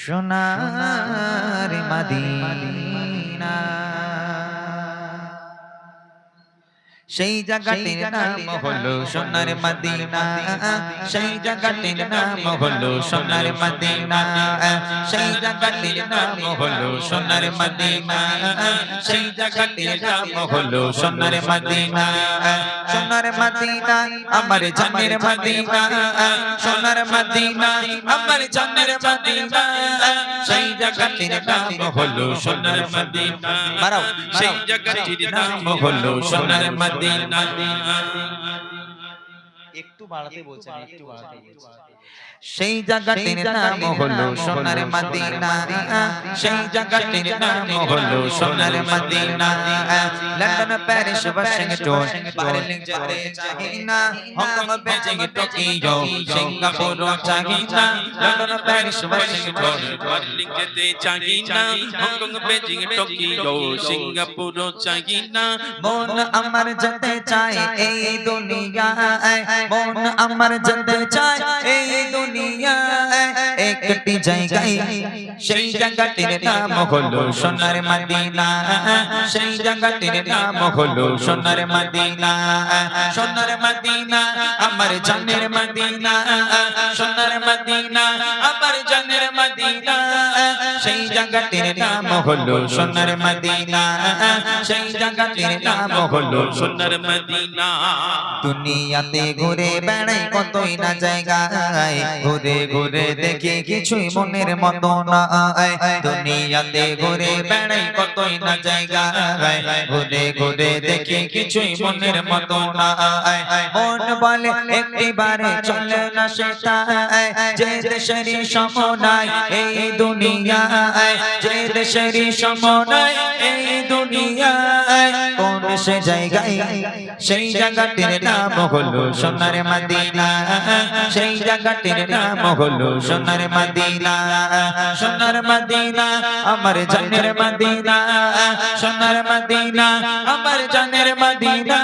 সোনার মদিনা সেই জায়গাটির নাম হলো সোনার মদিনা সেই জায়গাটির নাম হলো সোনার মদিনা সেই জায়গাটির নাম হলো সোনার মদিনা সেই জায়গাটির নাম হলো সোনার মদিনা সোনার মদিনা আমার জানের মদিনা সোনার মদিনা আমার জানের মদিনা সেই জায়গাটির নাম হলো সোনার মদিনা মারাও সেই জায়গাটির নাম হলো সোনার মদিনা একটু বাড়াতে বলছেন একটু বাড়াতে বলছেন সেই জায়গাটির নাম হলো সোনার মদিনা সেই জায়গাটির নাম হলো সোনার Medina London Paris Washington Berlin যেতে চাই না হংকং বেজিং টোকিও সিঙ্গাপুর চাই না লন্ডন প্যারিস ওয়াশিংটন বার্লিন যেতে চাই না হংকং বেজিং টোকিও সিঙ্গাপুর চাই না মন আমার যেতে চায় এই দুনিয়ায় মন আমার যেতে চায় এই দুনিয়ায় একটি জায়গায় সেই জায়গাটির নাম হলো সোনার মদিনা সেই জায়গাটির নাম হলো সোনার মদিনা সোনার মদিনা আমার জানের মদিনা সোনার মদিনা আমার জানের মদিনা সেই জায়গাটির নাম হলো সোনার মদিনা সেই জায়গাটির নাম হলো সোনার মদিনা দুনিয়াতে ঘুরে বেড়াই কতই না জায়গায় ঘুরে ঘুরে দেখি কিছুই মনের মতো না দুনিয়াতে ঘুরে বেড়াই কতই না জায়গায় ঘুরে ঘুরে দেখি কিছুই মনের মতো না মন বলে একটিবারে চলে না সেটা যে দেশের সমনায় এই দুনিয়ায় যে দেশের সমনায় এই দুনিয়ায় কোন সে জায়গায় সেই জায়গাটির নাম হলো সোনার মদিনা সেই জায়গাটির নাম হলো সোনার মদিনা সোনার মদিনা আমার জানের মদিনা সোনার মদিনা আমার জানের মদিনা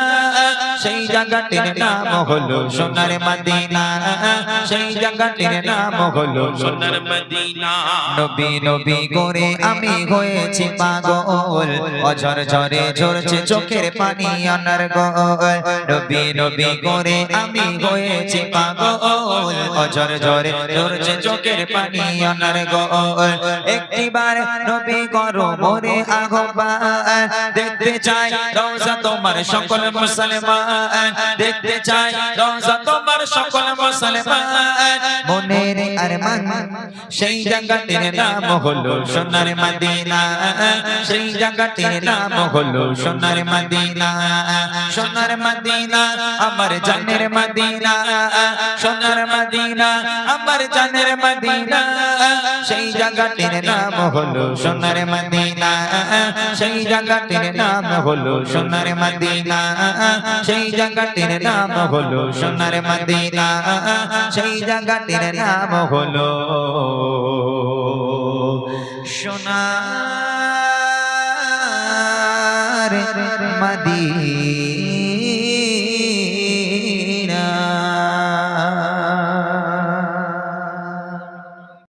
সেই জায়গাটির নাম হলো সোনার মদিনা সেই জায়গাটির নাম হলো সোনার মদিনা নবী নবী করে আমি হয়েছি পাগল অঝর ঝরে ঝরছে চোখের পানি অনর্গল নবী নবী করে আমি হয়েছি পাগল অঝর ঝরে ঝরছে চোখের পানি অনর্গল একটিবার নবী করো মোরে আহ্বান দেখতে চাই রওজা তোমার সকল মুসলমান দেখতে চাই রওজা তোমার সকল মুসলমান মনের আরমান সেই জায়গাটির নাম হলো সোনার মদিনা সেই জায়গাটির নাম হলো সোনার মদিনা সোনার মদিনা আমার জানের মদিনা সোনার মদিনা আমার জানের মদিনা সেই জায়গাটির নাম হলো সোনার মদিনা সেই জায়গাটির নাম হলো সোনার মদিনা সেই জায়গাটির নাম হলো সোনার মদিনা সেই জায়গাটির নাম হলো সোনার মদিনা